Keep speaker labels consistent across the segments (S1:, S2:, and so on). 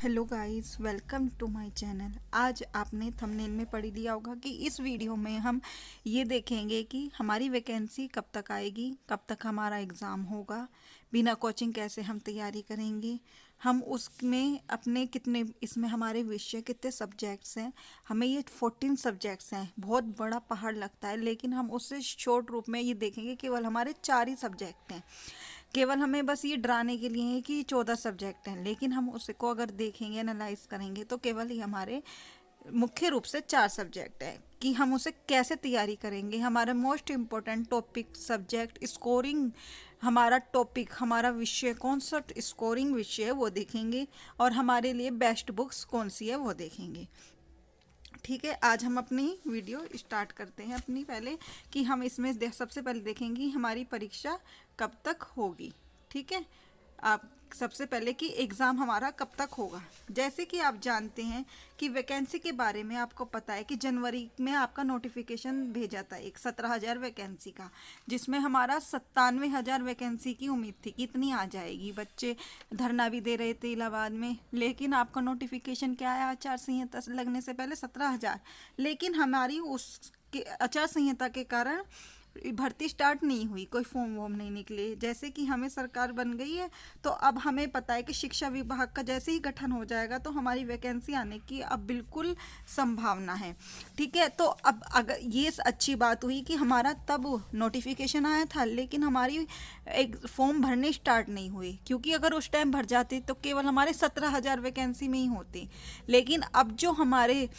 S1: Hello guys, welcome to my channel. आज आपने thumbnail में पढ़ लिया होगा कि इस वीडियो में हम ये देखेंगे कि हमारी वैकेंसी कब तक आएगी, कब तक हमारा एग्ज़ाम होगा, बिना कोचिंग कैसे हम तैयारी करेंगे, हम उसमें अपने कितने, इसमें हमारे विषय कितने सब्जेक्ट्स हैं। हमें ये 14 सब्जेक्ट्स हैं, बहुत बड़ा पहाड़ लगता है, लेकिन हम उससे शॉर्ट रूप में ये देखेंगे केवल हमारे 4 ही सब्जेक्ट हैं। केवल हमें बस ये डराने के लिए है कि 14 सब्जेक्ट हैं, लेकिन हम उसको अगर देखेंगे, एनालाइज करेंगे तो केवल ही हमारे मुख्य रूप से 4 सब्जेक्ट है कि हम उसे कैसे तैयारी करेंगे। हमारा most important topic, subject, scoring, हमारा टॉपिक, हमारा विषय कौन सा स्कोरिंग विषय है वो देखेंगे, और हमारे लिए बेस्ट बुक्स कौन सी है वो देखेंगे। ठीक है, आज हम अपनी वीडियो स्टार्ट करते हैं। अपनी पहले कि हम इसमें सबसे पहले देखेंगे हमारी परीक्षा कब तक होगी। ठीक है, आप सबसे पहले कि एग्ज़ाम हमारा कब तक होगा। जैसे कि आप जानते हैं कि वैकेंसी के बारे में आपको पता है कि जनवरी में आपका नोटिफिकेशन भेजा था एक 17,000 वैकेंसी का, जिसमें हमारा 97,000 वैकेंसी की उम्मीद थी कि इतनी आ जाएगी। बच्चे धरना भी दे रहे थे इलाहाबाद में, लेकिन आपका नोटिफिकेशन क्या आया आचार संहिता लगने से पहले 17,000। लेकिन हमारी उस आचार संहिता के कारण भर्ती स्टार्ट नहीं हुई, कोई फॉर्म वॉर्म नहीं निकले। जैसे कि हमें सरकार बन गई है तो अब हमें पता है कि शिक्षा विभाग का जैसे ही गठन हो जाएगा तो हमारी वैकेंसी आने की अब बिल्कुल संभावना है। ठीक है, तो अब अगर ये अच्छी बात हुई कि हमारा तब नोटिफिकेशन आया था, लेकिन हमारी एक फॉर्म भरने स्टार्ट नहीं हुए, क्योंकि अगर उस टाइम भर जाते तो केवल हमारे 17,000 वैकेंसी में ही होती। लेकिन अब जो हमारे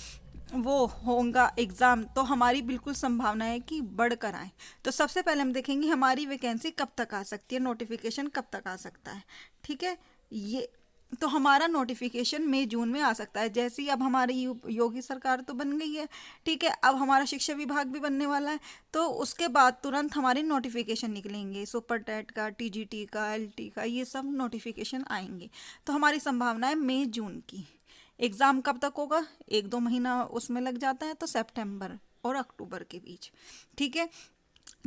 S1: वो होगा एग्ज़ाम, तो हमारी बिल्कुल संभावना है कि बढ़कर आए। तो सबसे पहले हम देखेंगे हमारी वैकेंसी कब तक आ सकती है, नोटिफिकेशन कब तक आ सकता है। ठीक है, ये तो हमारा नोटिफिकेशन मई जून में आ सकता है। जैसे ही अब हमारी योगी सरकार तो बन गई है, ठीक है, अब हमारा शिक्षा विभाग भी बनने वाला है, तो उसके बाद तुरंत हमारे नोटिफिकेशन निकलेंगे, सुपर टेट का, टीजीटी का, एलटी का, ये सब नोटिफिकेशन आएंगे। तो हमारी संभावना है मई जून की। एग्ज़ाम कब तक होगा, 1-2 महीना उसमें लग जाता है, तो सितंबर और अक्टूबर के बीच। ठीक है,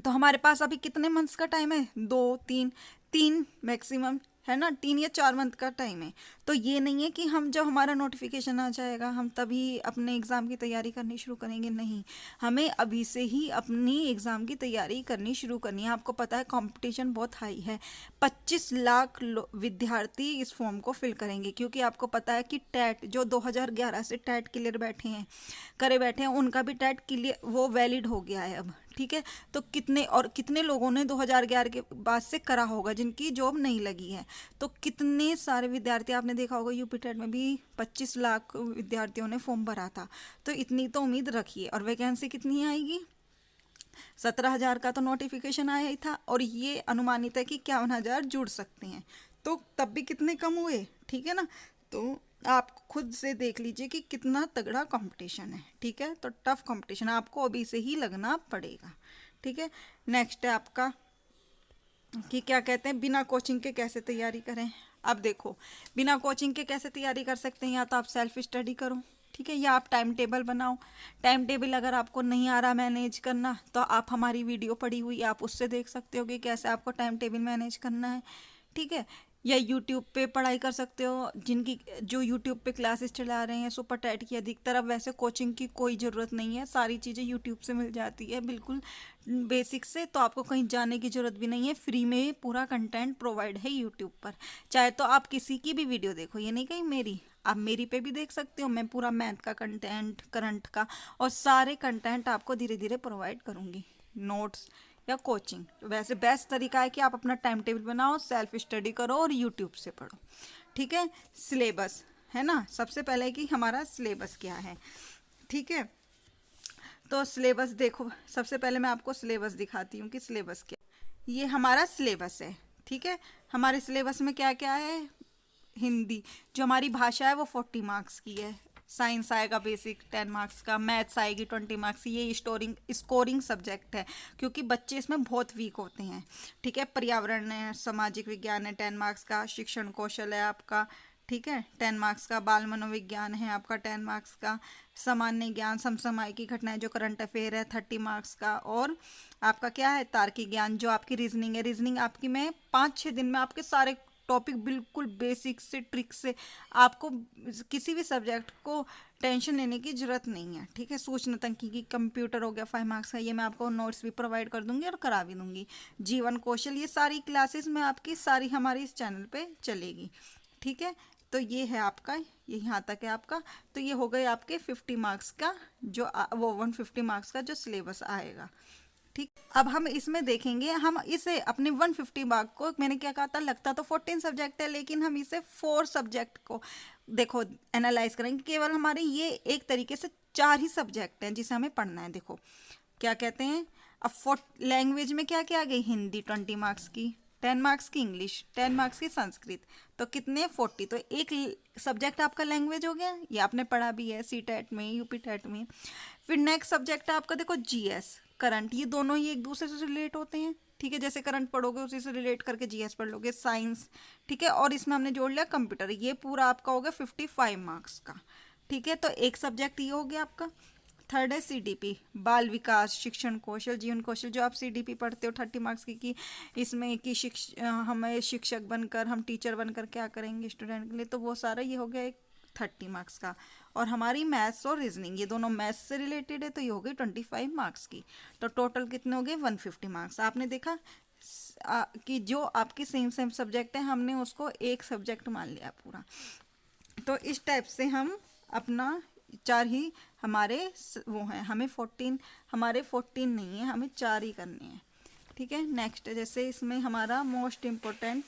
S1: तो हमारे पास अभी कितने मंथ्स का टाइम है, 2-3 मैक्सिमम है ना, 3 या 4 मंथ का टाइम है। तो ये नहीं है कि हम जब हमारा नोटिफिकेशन आ जाएगा हम तभी अपने एग्ज़ाम की तैयारी करनी शुरू करेंगे, नहीं, हमें अभी से ही अपनी एग्ज़ाम की तैयारी करनी शुरू करनी है। आपको पता है कंपटीशन बहुत हाई है, 25 लाख विद्यार्थी इस फॉर्म को फिल करेंगे, क्योंकि आपको पता है कि टैट जो 2011 से टैट क्लियर करे बैठे हैं, उनका भी टैट क्लियर वो वैलिड हो गया है अब। ठीक है, तो कितने लोगों ने 2011 के बाद से करा होगा जिनकी जॉब नहीं लगी है। तो कितने सारे विद्यार्थी, आपने देखा होगा यूपी टेट में भी 25 लाख विद्यार्थियों ने फॉर्म भरा था। तो इतनी तो उम्मीद रखिए। और वैकेंसी कितनी आएगी, 17,000 का तो नोटिफिकेशन आया ही था, और ये अनुमानित है कि 51,000 जुड़ सकते हैं। तो तब भी कितने कम हुए, ठीक है ना। तो आप खुद से देख लीजिए कि कितना तगड़ा कंपटीशन है। ठीक है, तो टफ कंपटीशन आपको अभी से ही लगना पड़ेगा। ठीक है, नेक्स्ट है आपका कि क्या कहते हैं बिना कोचिंग के कैसे तैयारी करें। अब देखो, बिना कोचिंग के कैसे तैयारी कर सकते हैं, या तो आप सेल्फ स्टडी करो, ठीक है, या आप टाइम टेबल बनाओ। टाइम टेबल अगर आपको नहीं आ रहा मैनेज करना, तो आप हमारी वीडियो पड़ी हुई आप उससे देख सकते हो कि कैसे आपको टाइम टेबल मैनेज करना है। ठीक है, या यूट्यूब पे पढ़ाई कर सकते हो, जिनकी जो यूट्यूब पे क्लासेस चला रहे हैं सुपर टेट की, अधिकतर अब वैसे कोचिंग की कोई ज़रूरत नहीं है, सारी चीज़ें यूट्यूब से मिल जाती है बिल्कुल बेसिक से। तो आपको कहीं जाने की ज़रूरत भी नहीं है, फ्री में पूरा कंटेंट प्रोवाइड है यूट्यूब पर। चाहे तो आप किसी की भी वीडियो देखो, ये नहीं कहीं मेरी, आप मेरी पे भी देख सकते हो। मैं पूरा मैथ का कंटेंट, करंट का, और सारे कंटेंट आपको धीरे धीरे प्रोवाइड करूँगी, नोट्स या कोचिंग। वैसे बेस्ट तरीका है कि आप अपना टाइम टेबल बनाओ, सेल्फ स्टडी करो और यूट्यूब से पढ़ो। ठीक है, सिलेबस है ना, सबसे पहले कि हमारा सिलेबस क्या है। ठीक है, तो सिलेबस देखो, सबसे पहले मैं आपको सिलेबस दिखाती हूँ कि सिलेबस क्या। ये हमारा सिलेबस है। ठीक है, हमारे सिलेबस में क्या क्या है, हिंदी जो हमारी भाषा है वो 40 मार्क्स की है, साइंस आएगा बेसिक 10 मार्क्स का, मैथ्स आएगी 20 मार्क्स। ये स्कोरिंग सब्जेक्ट है, क्योंकि बच्चे इसमें बहुत वीक होते हैं। ठीक है, पर्यावरण है, सामाजिक विज्ञान है 10 मार्क्स का, शिक्षण कौशल है आपका, ठीक है, 10 मार्क्स का, बाल मनोविज्ञान है आपका 10 मार्क्स का, सामान्य ज्ञान, समसामयिक घटनाएं जो करंट अफेयर है 30 मार्क्स का, और आपका क्या है तार्किक ज्ञान जो आपकी रीजनिंग है। रीजनिंग आपकी मैं 5-6 दिन में आपके सारे टॉपिक बिल्कुल बेसिक से ट्रिक से, आपको किसी भी सब्जेक्ट को टेंशन लेने की जरूरत नहीं है। ठीक है, सूचना तकनीकी, कंप्यूटर हो गया 5 मार्क्स का, ये मैं आपको नोट्स भी प्रोवाइड कर दूंगी और करा भी दूंगी। जीवन कौशल, ये सारी क्लासेस में आपकी सारी हमारी इस चैनल पे चलेगी। ठीक है, तो ये है आपका, ये यहाँ तक है आपका। तो ये हो गए आपके 50 मार्क्स का जो वो 150 मार्क्स का जो सिलेबस आएगा। ठीक, अब हम इसमें देखेंगे, हम इसे अपने 150 मार्क को, मैंने क्या कहा था, लगता तो 14 सब्जेक्ट है, लेकिन हम इसे 4 सब्जेक्ट को देखो एनालाइज करेंगे। केवल हमारे ये एक तरीके से 4 ही सब्जेक्ट हैं जिसे हमें पढ़ना है। देखो क्या कहते हैं, अब लैंग्वेज में क्या क्या आ गई, हिंदी 20 मार्क्स की, 10 मार्क्स की इंग्लिश, 10 मार्क्स की संस्कृत, तो कितने 40। तो एक सब्जेक्ट आपका लैंग्वेज हो गया, ये आपने पढ़ा भी है सी टेट में, यूपी टेट में। फिर नेक्स्ट सब्जेक्ट है आपका देखो जीएस, करंट, ये दोनों ही एक दूसरे से रिलेट होते हैं। ठीक है, जैसे करंट पढ़ोगे उसी से रिलेट करके जीएस पढ़ लोगे। साइंस, ठीक है, और इसमें हमने जोड़ लिया कंप्यूटर, ये पूरा आपका हो गया 55 मार्क्स का। ठीक है, तो एक सब्जेक्ट ये हो गया आपका। थर्ड है सीडीपी, बाल विकास, शिक्षण कौशल, जीवन कौशल, जो आप सीडीपी पढ़ते हो 30 मार्क्स की, इसमें कि हमें शिक्षक बनकर, हम टीचर बनकर क्या करेंगे स्टूडेंट के लिए, तो वो सारा ये हो गया एक 30 मार्क्स का। और हमारी मैथ्स और रीजनिंग, ये दोनों मैथ्स से रिलेटेड है, तो ये हो गई 25 मार्क्स की। तो टोटल कितने हो गए, 150 मार्क्स। आपने देखा कि जो आपकी सेम सेम सब्जेक्ट है, हमने उसको एक सब्जेक्ट मान लिया पूरा। तो इस टाइप से हम अपना 4 ही हमारे वो हैं, हमें 14, हमारे 14 नहीं है, हमें 4 ही करने हैं। ठीक है, नेक्स्ट जैसे इसमें हमारा मोस्ट इम्पोर्टेंट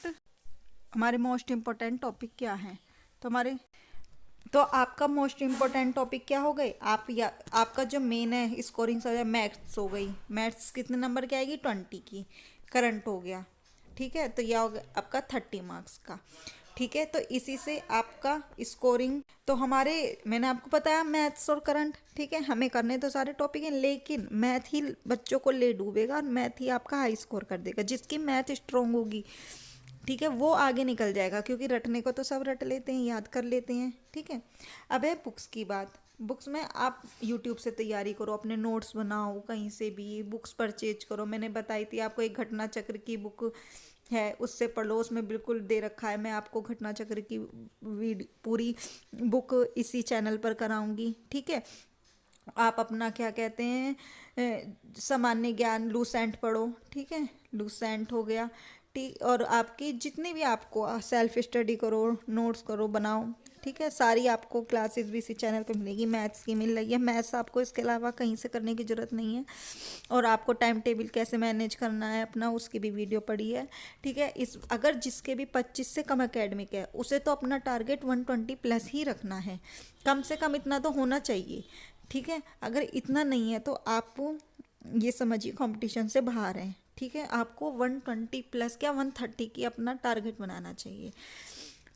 S1: टॉपिक क्या है, तो आपका मोस्ट इम्पोर्टेंट टॉपिक क्या हो गए, आपका जो मेन है स्कोरिंग सब्जेक्ट मैथ्स हो गई। मैथ्स कितने नंबर की आएगी, 20 की। करंट हो गया, ठीक है, तो यह हो गया आपका 30 मार्क्स का। ठीक है, तो इसी से आपका स्कोरिंग, तो हमारे मैंने आपको बताया मैथ्स और करंट, ठीक है, हमें करने तो सारे टॉपिक हैं, लेकिन मैथ ही बच्चों को ले डूबेगा और मैथ ही आपका हाई स्कोर कर देगा। जिसकी मैथ स्ट्रोंग होगी, ठीक है, वो आगे निकल जाएगा, क्योंकि रटने को तो सब रट लेते हैं, याद कर लेते हैं। ठीक है, अब है बुक्स की बात। बुक्स में आप यूट्यूब से तैयारी करो, अपने नोट्स बनाओ, कहीं से भी बुक्स परचेज करो। मैंने बताई थी आपको, एक घटना चक्र की बुक है, उससे पढ़ लो, उसमें बिल्कुल दे रखा है। मैं आपको घटना चक्र की पूरी बुक इसी चैनल पर कराऊंगी। ठीक है, आप अपना क्या कहते हैं सामान्य ज्ञान लूसेंट पढ़ो। ठीक है, लूसेंट हो गया, ठीक, और आपकी जितनी भी आपको सेल्फ स्टडी करो, नोट्स करो, बनाओ। ठीक है, सारी आपको क्लासेस भी इसी चैनल पे मिलेगी। मैथ्स की मिल रही है, मैथ्स आपको इसके अलावा कहीं से करने की ज़रूरत नहीं है। और आपको टाइम टेबल कैसे मैनेज करना है अपना, उसकी भी वीडियो पड़ी है। ठीक है, इस अगर जिसके भी 25 से कम एकेडमिक है, उसे तो अपना टारगेट 120 प्लस ही रखना है, कम से कम इतना तो होना चाहिए। ठीक है, अगर इतना नहीं है तो आप ये समझिए कंपटीशन से बाहर हैं। ठीक है, आपको 120 प्लस क्या 130 की अपना टारगेट बनाना चाहिए।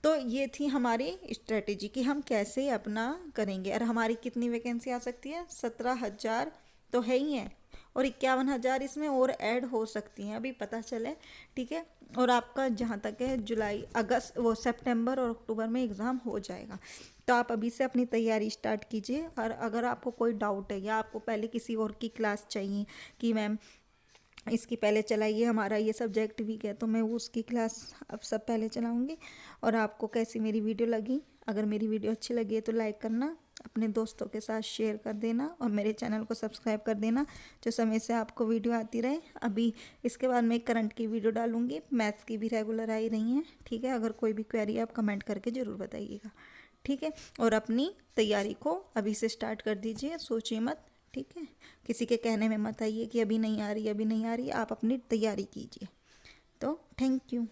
S1: तो ये थी हमारी स्ट्रेटेजी कि हम कैसे अपना करेंगे। और हमारी कितनी वैकेंसी आ सकती है, 17,000 तो है ही है, और 51,000 इसमें और ऐड हो सकती हैं, अभी पता चले। ठीक है, और आपका जहाँ तक है जुलाई अगस्त वो सितंबर और अक्टूबर में एग्ज़ाम हो जाएगा। तो आप अभी से अपनी तैयारी स्टार्ट कीजिए। और अगर आपको कोई डाउट है या आपको पहले किसी और की क्लास चाहिए कि मैम इसकी पहले चलाइए, हमारा ये सब्जेक्ट वीक है, तो मैं उसकी क्लास अब सब पहले चलाऊँगी। और आपको कैसी मेरी वीडियो लगी, अगर मेरी वीडियो अच्छी लगी है तो लाइक करना, अपने दोस्तों के साथ शेयर कर देना, और मेरे चैनल को सब्सक्राइब कर देना, जो समय से आपको वीडियो आती रहे। अभी इसके बाद मैं करंट की वीडियो डालूँगी, मैथ्स की भी रेगुलर आई रही हैं। ठीक है, अगर कोई भी क्वेरी आप कमेंट करके ज़रूर बताइएगा। ठीक है, और अपनी तैयारी को अभी से स्टार्ट कर दीजिए, सोचिए मत। ठीक है, किसी के कहने में मत आइए कि अभी नहीं आ रही, अभी नहीं आ रही, आप अपनी तैयारी कीजिए। तो थैंक यू।